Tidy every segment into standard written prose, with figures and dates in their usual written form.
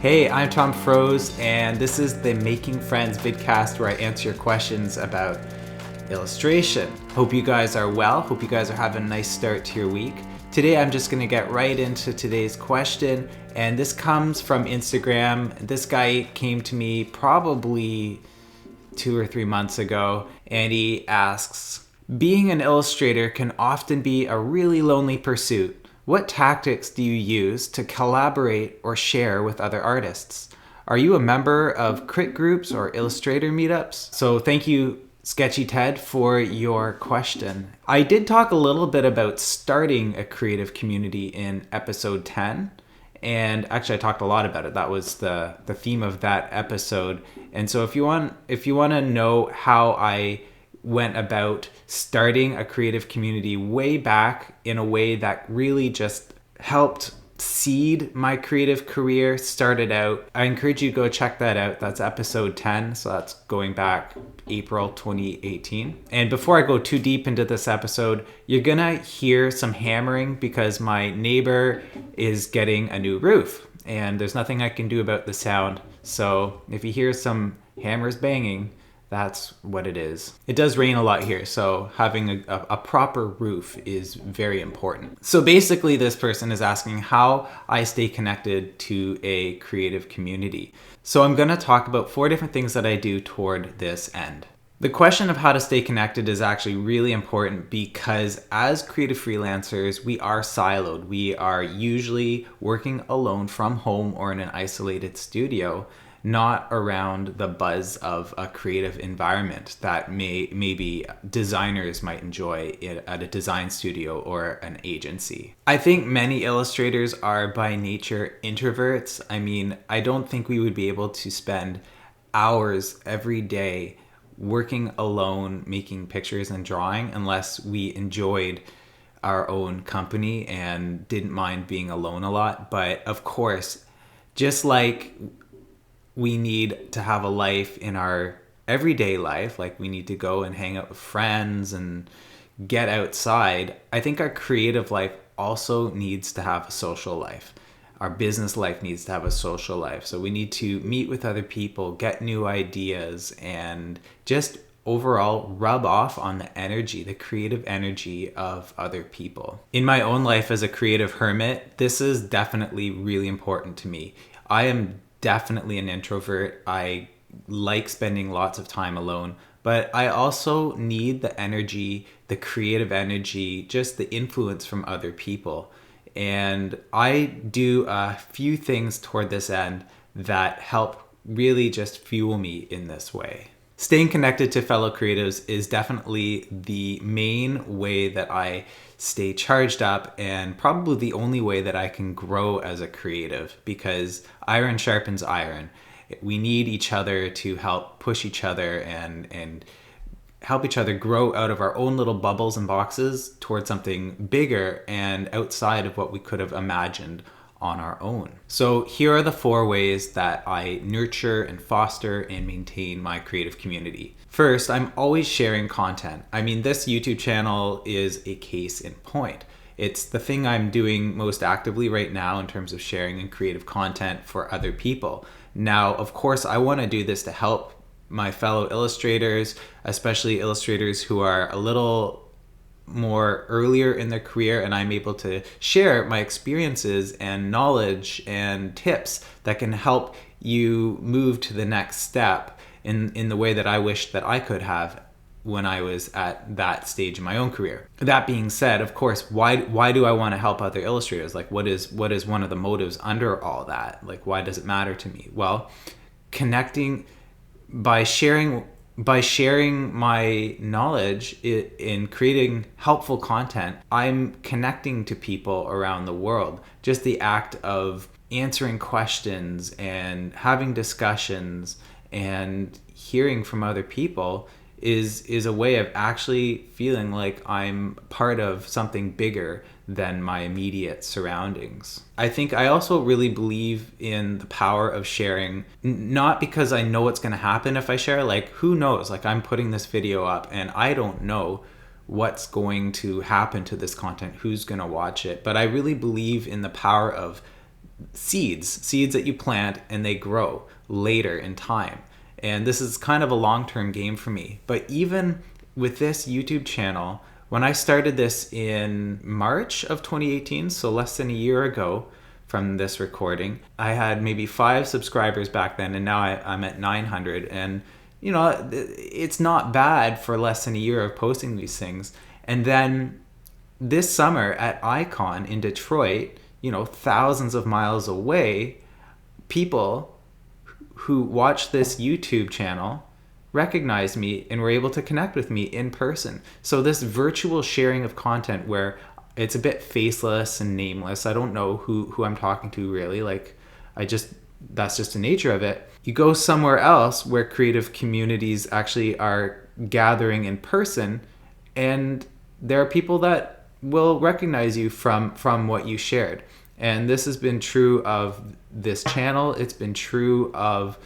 Hey, I'm Tom Froese, and this is the Making Friends vidcast where I answer your questions about illustration. Hope you guys are well. Hope you guys are having a nice start to your week. Today I'm just going to get right into today's question, and this comes from Instagram. This guy came to me probably 2 or 3 months ago, and he asks, being an illustrator can often be a really lonely pursuit. What tactics do you use to collaborate or share with other artists? Are you a member of crit groups or illustrator meetups? So thank you, Sketchy Ted, for your question. I did talk a little bit about starting a creative community in episode 10. And actually I talked a lot about it. That was the theme of that episode. And so if you want to know how I went about starting a creative community way back in a way that really just helped seed my creative career, started out, I encourage you to go check that out. That's episode 10. So that's going back April 2018. And before I go too deep into this episode, you're gonna hear some hammering because my neighbor is getting a new roof and there's nothing I can do about the sound. So if you hear some hammers banging, that's what it is. It does rain a lot here, so having a proper roof is very important. So basically this person is asking how I stay connected to a creative community. So I'm gonna talk about 4 different things that I do toward this end. The question of how to stay connected is actually really important because as creative freelancers, we are siloed. We are usually working alone from home or in an isolated studio, not around the buzz of a creative environment that maybe designers might enjoy at a design studio or an agency. I think many illustrators are by nature introverts. I mean, I don't think we would be able to spend hours every day working alone, making pictures and drawing unless we enjoyed our own company and didn't mind being alone a lot. But of course, just like we need to have a life in our everyday life, like we need to go and hang out with friends and get outside, I think our creative life also needs to have a social life. Our business life needs to have a social life. So we need to meet with other people, get new ideas, and just overall rub off on the energy, the creative energy of other people. In my own life as a creative hermit, this is definitely really important to me. I am definitely an introvert. I like spending lots of time alone, but I also need the energy, the creative energy, just the influence from other people. And I do a few things toward this end that help really just fuel me in this way. Staying connected to fellow creatives is definitely the main way that I stay charged up and probably the only way that I can grow as a creative because iron sharpens iron. We need each other to help push each other and help each other grow out of our own little bubbles and boxes towards something bigger and outside of what we could have imagined on our own. So here are the 4 ways that I nurture and foster and maintain my creative community. First, I'm always sharing content. I mean, this YouTube channel is a case in point. It's the thing I'm doing most actively right now in terms of sharing and creative content for other people. Now, of course, I want to do this to help my fellow illustrators, especially illustrators who are a little more earlier in their career, and I'm able to share my experiences and knowledge and tips that can help you move to the next step in the way that I wish that I could have when I was at that stage in my own career. That being said, of course, why do I want to help other illustrators? Like what is one of the motives under all that? Like why does it matter to me? Well, connecting by sharing my knowledge in creating helpful content, I'm connecting to people around the world. Just the act of answering questions and having discussions and hearing from other people is a way of actually feeling like I'm part of something bigger than my immediate surroundings. I think I also really believe in the power of sharing, not because I know what's going to happen if I share. Like, who knows? Like, I'm putting this video up and I don't know what's going to happen to this content, who's going to watch it. But I really believe in the power of seeds that you plant and they grow later in time. And this is kind of a long-term game for me. But even with this YouTube channel, when I started this in March of 2018, so less than a year ago from this recording, I had maybe 5 subscribers back then, and now I'm at 900. And you know, it's not bad for less than a year of posting these things. And then this summer at Icon in Detroit, you know, thousands of miles away, people who watched this YouTube channel recognized me and were able to connect with me in person. So this virtual sharing of content where it's a bit faceless and nameless. I don't know who I'm talking to really. Like, that's just the nature of it. You go somewhere else where creative communities actually are gathering in person, and there are people that will recognize you from what you shared. And this has been true of this channel. It's been true of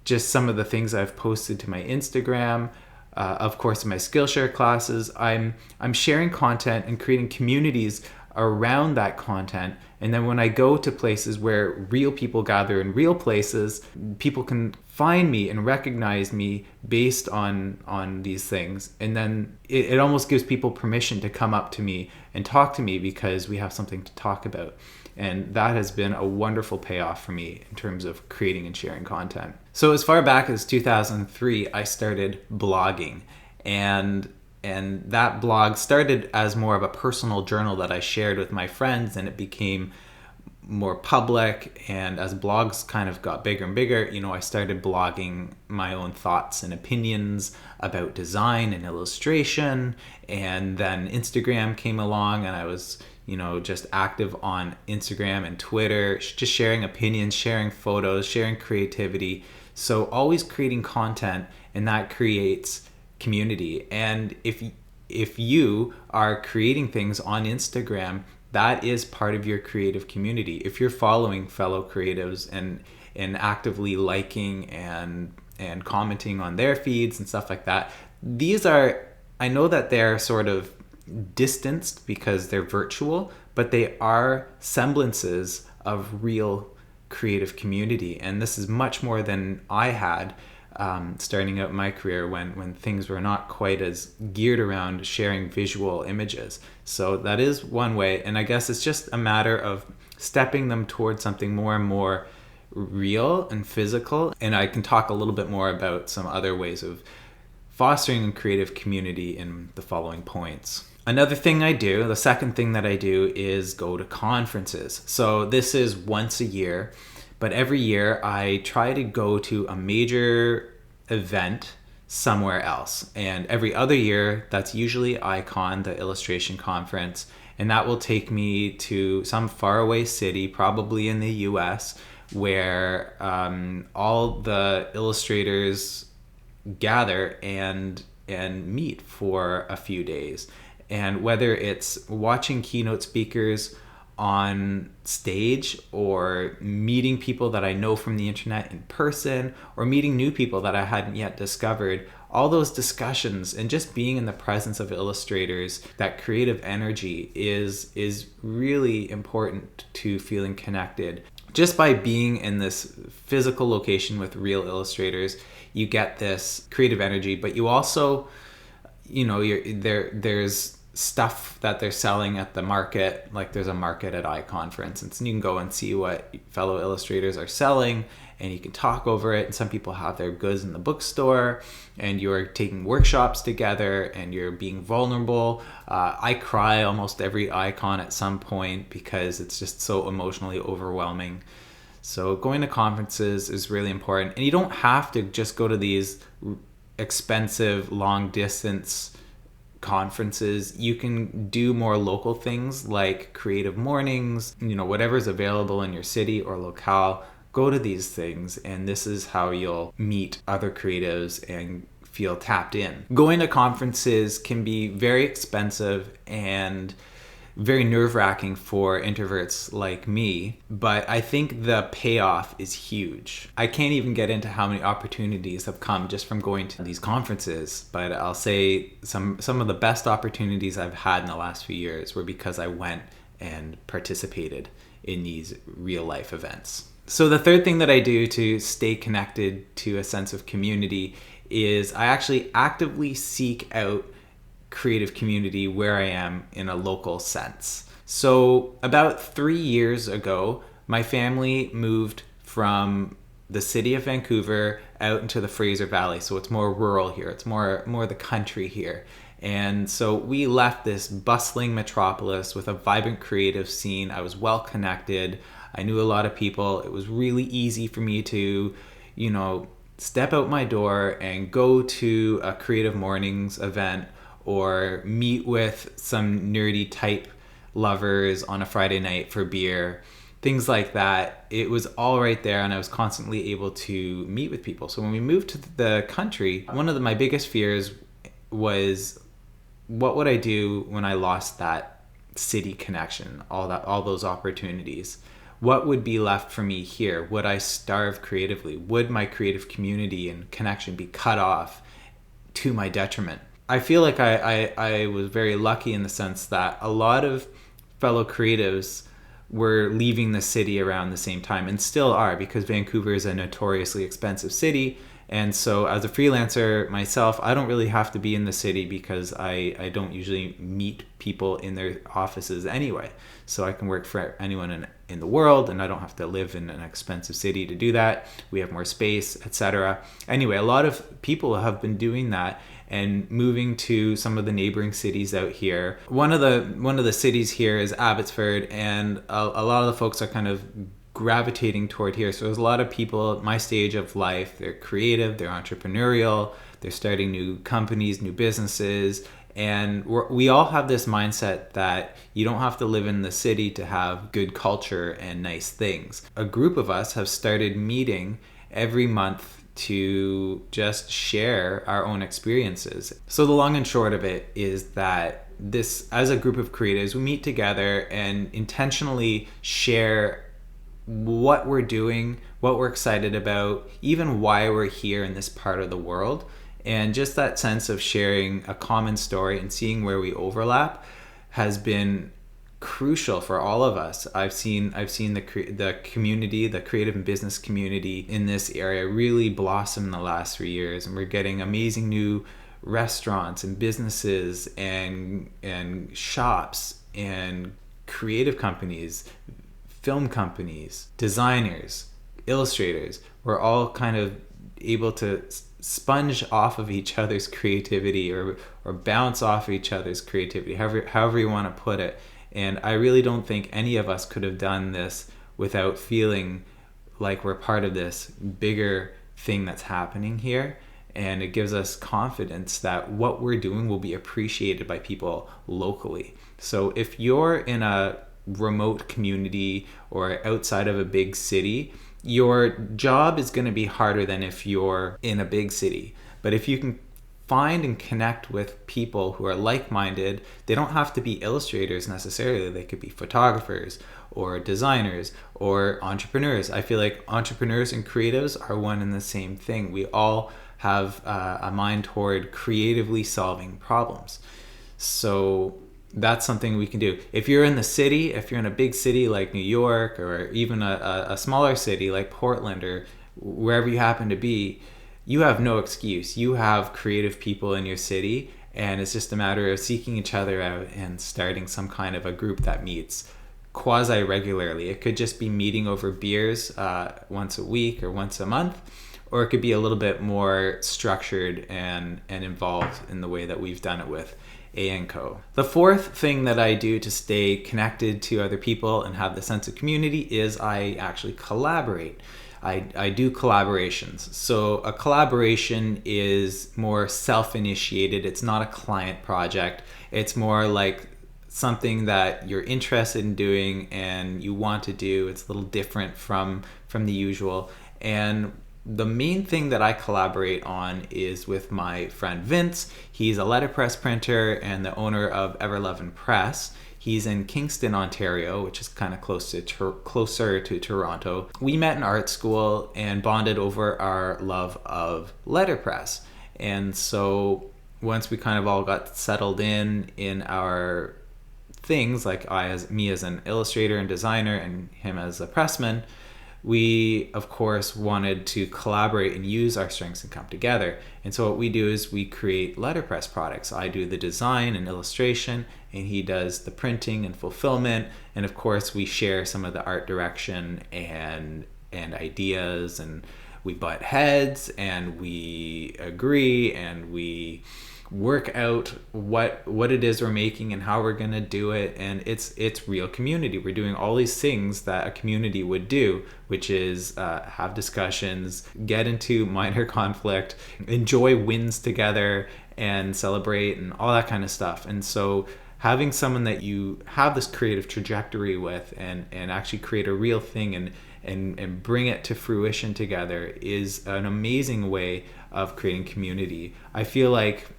just some of the things I've posted to my Instagram. Of course, in my Skillshare classes, I'm sharing content and creating communities around that content. And then when I go to places where real people gather in real places, people can find me and recognize me based on these things. And then it almost gives people permission to come up to me and talk to me because we have something to talk about. And that has been a wonderful payoff for me in terms of creating and sharing content. So as far back as 2003, I started blogging. And that blog started as more of a personal journal that I shared with my friends, and it became more public. And as blogs kind of got bigger and bigger, you know, I started blogging my own thoughts and opinions about design and illustration. And then Instagram came along, and I was, you know, just active on Instagram and Twitter, just sharing opinions, sharing photos, sharing creativity. So always creating content, and that creates community. And if you are creating things on Instagram, that is part of your creative community. If you're following fellow creatives and actively liking and commenting on their feeds and stuff like that, these are, I know that they're sort of distanced because they're virtual, but they are semblances of real creative community. And this is much more than I had starting out my career when things were not quite as geared around sharing visual images. So that is one way, and I guess it's just a matter of stepping them towards something more and more real and physical. And I can talk a little bit more about some other ways of fostering a creative community in the following points. Another thing I do, the second thing that I do, is go to conferences. So this is once a year, but every year I try to go to a major event somewhere else. And every other year, that's usually Icon, the illustration conference, and that will take me to some faraway city, probably in the US, where all the illustrators gather and meet for a few days. And whether it's watching keynote speakers on stage or meeting people that I know from the internet in person or meeting new people that I hadn't yet discovered, all those discussions and just being in the presence of illustrators, that creative energy is really important to feeling connected. Just by being in this physical location with real illustrators, you get this creative energy, but you also, you know, there's stuff that they're selling at the market. Like there's a market at Icon, for instance, and you can go and see what fellow illustrators are selling, and you can talk over it. And some people have their goods in the bookstore, and you're taking workshops together, and you're being vulnerable. I cry almost every Icon at some point because it's just so emotionally overwhelming. So going to conferences is really important, and you don't have to just go to these expensive long distance conferences. You can do more local things like creative mornings, you know, whatever's available in your city or locale. Go to these things, and this is how you'll meet other creatives and feel tapped in. Going to conferences can be very expensive and very nerve-wracking for introverts like me, but I think the payoff is huge. I can't even get into how many opportunities have come just from going to these conferences, but I'll say some of the best opportunities I've had in the last few years were because I went and participated in these real life events. So the third thing that I do to stay connected to a sense of community is I actually actively seek out creative community where I am in a local sense. So about 3 years ago, my family moved from the city of Vancouver out into the Fraser Valley. So it's more rural here. It's more the country here. And so we left this bustling metropolis with a vibrant creative scene. I was well connected. I knew a lot of people. It was really easy for me to, step out my door and go to a Creative Mornings event or meet with some nerdy type lovers on a Friday night for beer, things like that. It was all right there, and I was constantly able to meet with people. So when we moved to the country, one of my biggest fears was, what would I do when I lost that city connection, all those opportunities? What would be left for me here? Would I starve creatively? Would my creative community and connection be cut off to my detriment? I feel like I was very lucky in the sense that a lot of fellow creatives were leaving the city around the same time, and still are, because Vancouver is a notoriously expensive city. And so as a freelancer myself, I don't really have to be in the city because I don't usually meet people in their offices anyway. So I can work for anyone in the world, and I don't have to live in an expensive city to do that. We have more space, etc. Anyway, a lot of people have been doing that and moving to some of the neighboring cities out here. One of the cities here is Abbotsford, and a lot of the folks are kind of gravitating toward here. So there's a lot of people at my stage of life. They're creative, they're entrepreneurial, they're starting new companies, new businesses, and we all have this mindset that you don't have to live in the city to have good culture and nice things. A group of us have started meeting every month to just share our own experiences. So the long and short of it is that as a group of creatives, we meet together and intentionally share what we're doing, what we're excited about, even why we're here in this part of the world. And just that sense of sharing a common story and seeing where we overlap has been crucial for all of us. I've seen the community, the creative and business community in this area really blossom in the last 3 years, and we're getting amazing new restaurants and businesses and shops and creative companies, film companies, designers, illustrators. We're all kind of able to sponge off of each other's creativity or bounce off of each other's creativity, however you want to put it. And I really don't think any of us could have done this without feeling like we're part of this bigger thing that's happening here. And it gives us confidence that what we're doing will be appreciated by people locally. So if you're in a remote community or outside of a big city, your job is going to be harder than if you're in a big city. But if you can find and connect with people who are like-minded, they don't have to be illustrators necessarily. They could be photographers or designers or entrepreneurs. I feel like entrepreneurs and creatives are one and the same thing. We all have a mind toward creatively solving problems. So that's something we can do. If you're in the city, if you're in a big city like New York, or even a smaller city like Portland, or wherever you happen to be, you have no excuse. You have creative people in your city, and it's just a matter of seeking each other out and starting some kind of a group that meets quasi-regularly. It could just be meeting over beers once a week or once a month, or it could be a little bit more structured and involved in the way that we've done it with A&Co. The fourth thing that I do to stay connected to other people and have the sense of community is I actually collaborate. I do collaborations. So a collaboration is more self-initiated. It's not a client project. It's more like something that you're interested in doing and you want to do. It's a little different from the usual. And the main thing that I collaborate on is with my friend Vince. He's a letterpress printer and the owner of Everlovin Press. He's in Kingston, Ontario, which is kind of closer to Toronto. We met in art school and bonded over our love of letterpress. And so once we kind of all got settled in our things, like me as an illustrator and designer and him as a pressman, we of course wanted to collaborate and use our strengths and come together. And so what we do is we create letterpress products. I do the design and illustration, and he does the printing and fulfillment. And of course we share some of the art direction and ideas, and we butt heads and we agree and we work out what it is we're making and how we're going to do it. And it's real community. We're doing all these things that a community would do, which is have discussions, get into minor conflict, enjoy wins together, and celebrate and all that kind of stuff. And so having someone that you have this creative trajectory with and actually create a real thing and bring it to fruition together is an amazing way of creating community. I feel like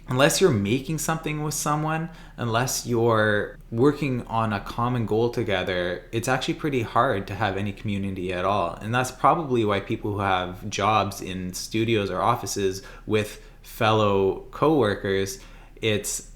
unless you're making something with someone, unless you're working on a common goal together, it's actually pretty hard to have any community at all. And that's probably why people who have jobs in studios or offices with fellow coworkers, it's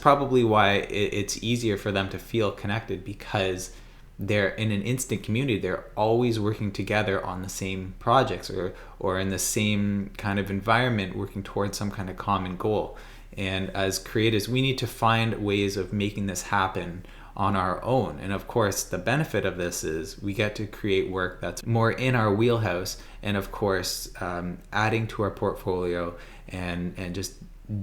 probably why it's easier for them to feel connected, because they're in an instant community. They're always working together on the same projects or in the same kind of environment, working towards some kind of common goal. And as creatives, we need to find ways of making this happen on our own. And of course, the benefit of this is we get to create work that's more in our wheelhouse, and of course, adding to our portfolio and just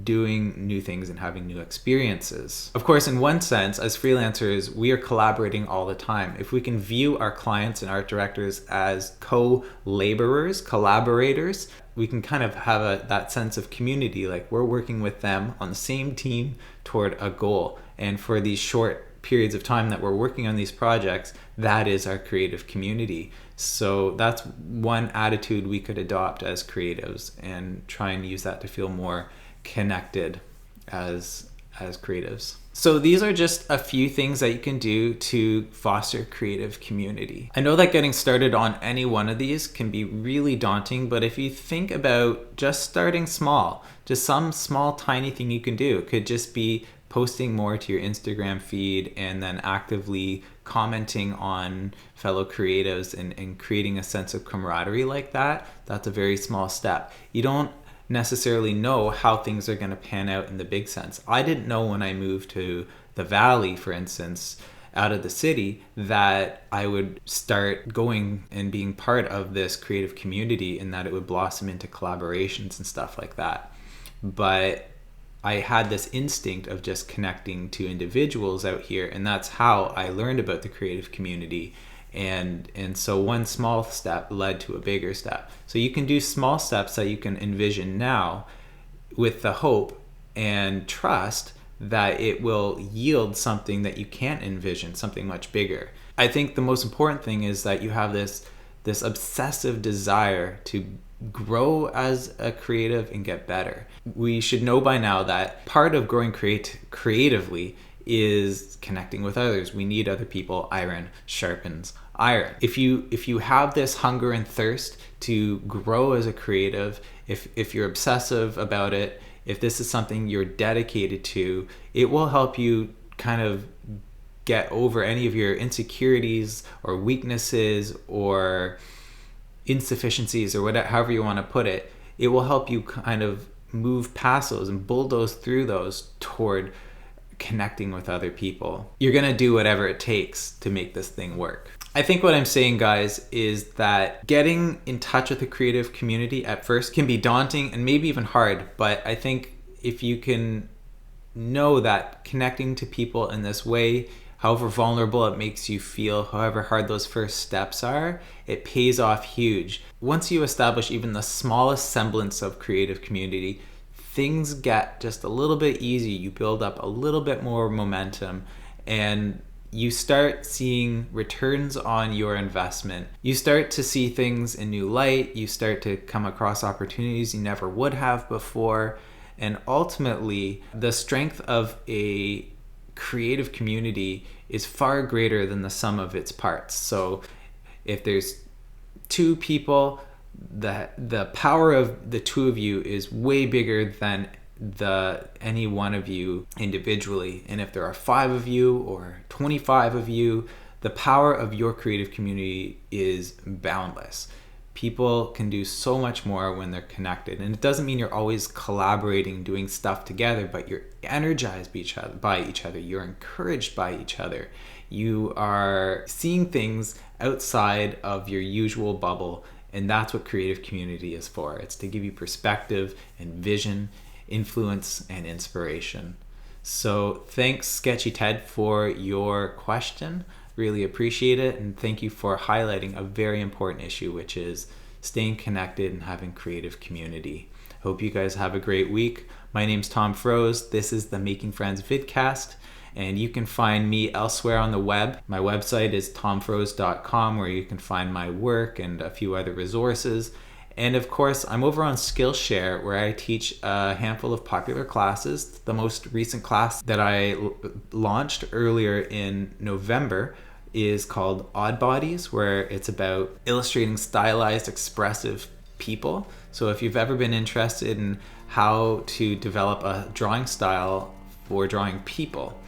doing new things and having new experiences. Of course, in one sense, as freelancers, we are collaborating all the time. If we can view our clients and art directors as co-laborers, collaborators, we can kind of have that sense of community, like we're working with them on the same team toward a goal. And for these short periods of time that we're working on these projects, that is our creative community. So that's one attitude we could adopt as creatives and try and use that to feel more connected as creatives. So these are just a few things that you can do to foster creative community. I know that getting started on any one of these can be really daunting, but if you think about just starting small, just some small tiny thing you can do, it could just be posting more to your Instagram feed and then actively commenting on fellow creatives and creating a sense of camaraderie like that. That's a very small step. You don't necessarily know how things are going to pan out in the big sense. I didn't know when I moved to the valley, for instance, out of the city, that I would start going and being part of this creative community and that it would blossom into collaborations and stuff like that. But I had this instinct of just connecting to individuals out here, and that's how I learned about the creative community. And so one small step led to a bigger step. So you can do small steps that you can envision now with the hope and trust that it will yield something that you can't envision, something much bigger. I think the most important thing is that you have this obsessive desire to grow as a creative and get better. We should know by now that part of growing creatively is connecting with others. We need other people. Iron sharpens iron. If you have this hunger and thirst to grow as a creative, if you're obsessive about it, if this is something you're dedicated to, it will help you kind of get over any of your insecurities or weaknesses or insufficiencies or whatever, however you want to put it. It will help you kind of move past those and bulldoze through those toward connecting with other people. You're going to do whatever it takes to make this thing work. I think what I'm saying, guys, is that getting in touch with the creative community at first can be daunting and maybe even hard, but I think if you can know that connecting to people in this way, however vulnerable it makes you feel, however hard those first steps are, it pays off huge. Once you establish even the smallest semblance of creative community, things get just a little bit easy. You build up a little bit more momentum and you start seeing returns on your investment. You start to see things in new light. You start to come across opportunities you never would have before. And ultimately, the strength of a creative community is far greater than the sum of its parts. So if there's two people, the power of the two of you is way bigger than any one of you individually. And if there are 5 of you or 25 of you, the power of your creative community is boundless. People can do so much more when they're connected. And it doesn't mean you're always collaborating, doing stuff together, but you're energized by each other. You're encouraged by each other. You are seeing things outside of your usual bubble. And that's what creative community is for. It's to give you perspective and vision, influence, and inspiration. So thanks, Sketchy Ted, for your question. Really appreciate it. And thank you for highlighting a very important issue, which is staying connected and having creative community. Hope you guys have a great week. My name's Tom Froese. This is the Making Friends vidcast. And you can find me elsewhere on the web. My website is tomfroese.com, where you can find my work and a few other resources. And of course, I'm over on Skillshare, where I teach a handful of popular classes. The most recent class that I launched earlier in November is called Odd Bodies, where it's about illustrating stylized, expressive people. So if you've ever been interested in how to develop a drawing style for drawing people,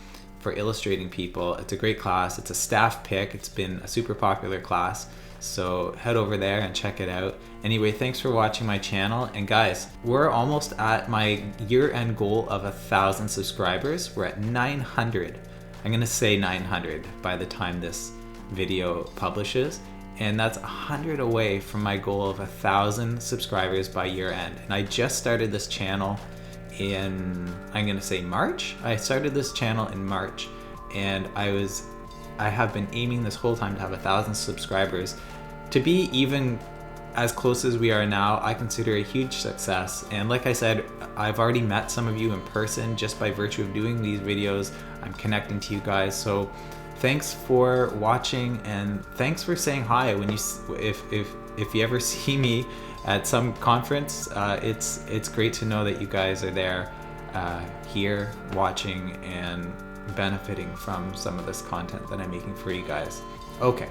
for illustrating people, it's a great class. It's a staff pick. It's been a super popular class. So head over there and check it out. Anyway, thanks for watching my channel. And guys, we're almost at my year-end goal of 1,000 subscribers. We're at 900. I'm gonna say 900 by the time this video publishes. And that's 100 away from my goal of 1,000 subscribers by year end. And I just started this channel in, I'm gonna say March. I started this channel in March, and I have been aiming this whole time to have 1,000 subscribers. To be even as close as we are now, I consider a huge success. And like I said, I've already met some of you in person just by virtue of doing these videos. I'm connecting to you guys. So thanks for watching, and thanks for saying hi when you, if you ever see me at some conference. It's great to know that you guys are there, here watching and benefiting from some of this content that I'm making for you guys. Okay,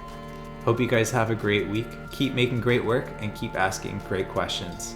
hope you guys have a great week. Keep making great work and keep asking great questions.